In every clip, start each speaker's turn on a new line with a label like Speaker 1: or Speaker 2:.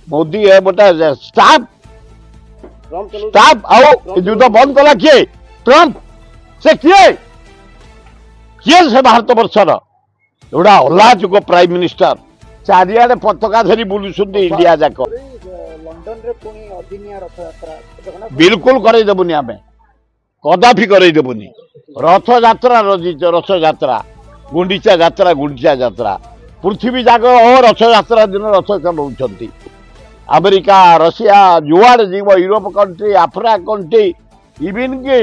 Speaker 1: मोदी है गोटे staff staff आओ युद्ध बंद कला किए ट्रंप से किए किए से भारत वर्षर एवढा अल्लाजुक प्राइम मिनिस्टर चारिआडे पताका धरी बुलुछुंती इंडिया जाक बिल्कुल करईदेबुनि आम कदापि करईदेबुनि रथ यात्रा रथ यात्रा गुंडीचा यात्रा पृथ्वी जाक रथ यात्रा दिन रथ चलाउछंती अमेरिका रशिया जुआड़े जीव Europe country Africa country even कि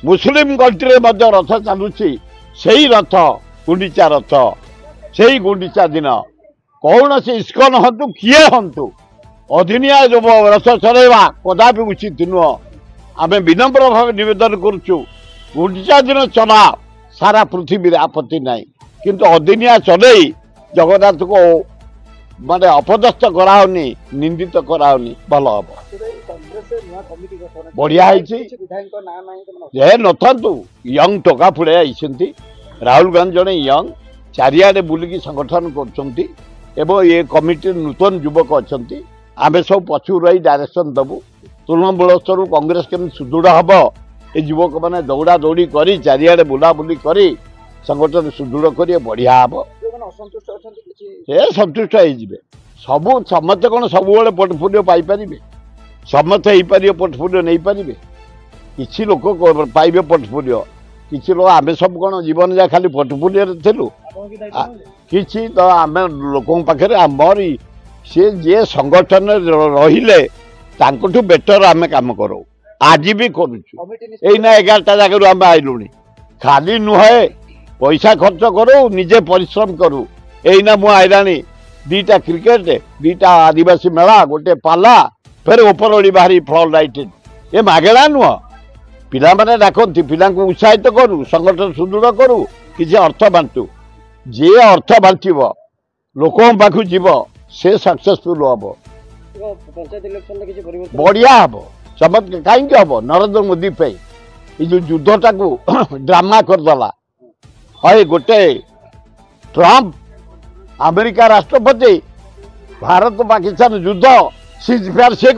Speaker 1: मुस्लिम कंट्री मध्य रथ चलुची से रथ गुंडीचा रथ से गुंडीचा दिन कौन से इस्कन हंतु किए हंतु अधीनिया जो रथ चलैवा कदापि उचित नुह आम विनम्र भाव निवेदन करुचु गुंडीचा दिन चला सारा पृथ्वी आपत्ति ना किंतु अधीनिया चल जगन्नाथ को माने अपदस्थ कराओनी निंदित कराओनी भल हम बढ़िया नथु यंग टोका फुड़े आई राहुल गांधी जड़े यंग चारिआडे बुलिकी संगठन कर ये कमिटी नूतन युवक अच्छा आम सब पछू रही डायरेक्शन दबू तृणमूल स्तर कांग्रेस केमी सुदृढ़ हम ये युवक मैंने दौड़ा दौड़ी कर चारिआडे बुलाबुली कर संगठन सुदृढ़ कर बढ़िया हम संतुष्ट हो सबू समस्ते कौन सब पोर्टफोलियो पाइपर समस्ते हो पार पोर्टफोलियो नहीं पारे किसी लोक पाइबे पोर्टफोलियो किसी लोग आम सब कौन जीवन जा खाली पोर्टफोलियो थिलु किसी तो आम लोक पाखे आमर सी जे संगठन रही बेटर आम कम करो आज भी करुचु यही 11टा जगह आम आइलुनी खाली नुहे पैसा खर्च करू निजे परिश्रम करू यहीना मु आईलानी 2टा क्रिकेट 2टा आदिवासी मेला गोटे पाला फिर ओपर ओडी बाहरी फ्लड लाइटेड ये मागेला नुह पिला माने डाकती पिला उत्साहित करू संगठन सुदृढ़ करू किसी अर्थ बांटू जे अर्थ बांटव लोक पाखु जीव से सक्सेसफुल हम बढ़िया हम चमत्कार कहीं हम नरेंद्र मोदी पे जो युद्धटा को ड्रामा करदेला है गोटे ट्रंप अमेरिका राष्ट्रपति भारत पाकिस्तान युद्ध सीजफायर से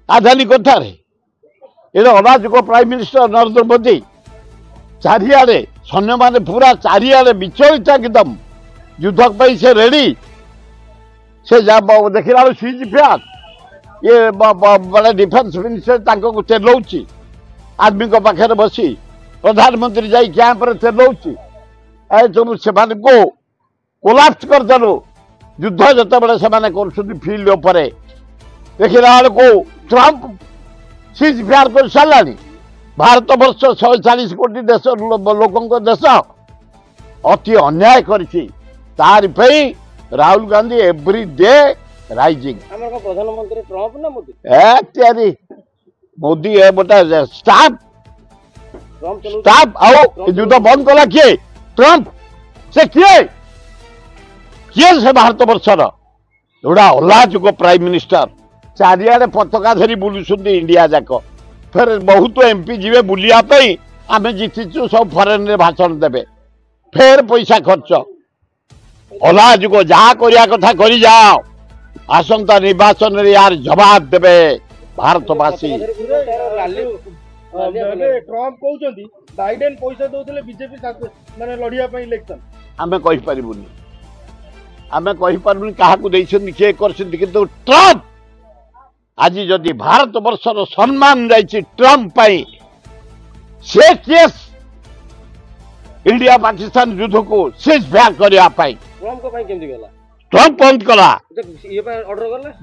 Speaker 1: आधानी कथार ये अराजक प्राइम मिनिस्टर नरेंद्र मोदी चारिआडे सैन्य मान पूरा चारिआडे विचलित एकदम युद्ध से रेडी से देखला सीजफायर ये बड़े डिफेन्स मिनिस्टर चलाऊँगी आर्मी पाखे बसी प्रधानमंत्री जाई कैंप रे चलाऊँगी सब से कोलाप्स करदेलु युद्ध जिते बड़े से फील्ड उपरे देखला को ट्रंप सीजफायर कर सारा भारत वर्ष 140 कोटी देश लोक देश अति अन्याय कर Rahul Gandhi every day rising
Speaker 2: प्रधानमंत्री ट्रंप ना मोदी
Speaker 1: मोदी है गोटे स्टाफ आओ युद्ध बंद कला किए ट्रंप से किए से भारत वर्षर एवढा अल्लाजुक प्राइम मिनिस्टर चारिआडे पताका धरी बुलुछुंती इंडिया जाक फिर बहुत एमपी जीवे बुलियापाई आम जीतिचु सब फरेन रे भाषण देवे फिर पैसा खर्च अल्लाजुक जहाँ करिया कथा करी जाओ आसंता निर्वाचन रे यार जवाब देवे भारतवासी
Speaker 2: ट्रंप कहउछंती बाइडेन पैसा दउतले बीजेपी माने लढिया पई इलेक्शन
Speaker 1: आमे कहि परिबुनी क्या किए किंतु ट्रंप आज जदि भारत वर्षर सम्मान जाइए ट्रंप पाई से केस इंडिया पाकिस्तान युद्ध को सीजफायर करने ट्रंप बंद कला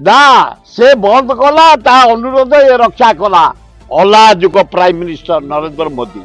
Speaker 1: ना से बंद कला ता अनुरोध ये रक्षा कला अल्लाजुक प्राइम मिनिस्टर नरेंद्र मोदी।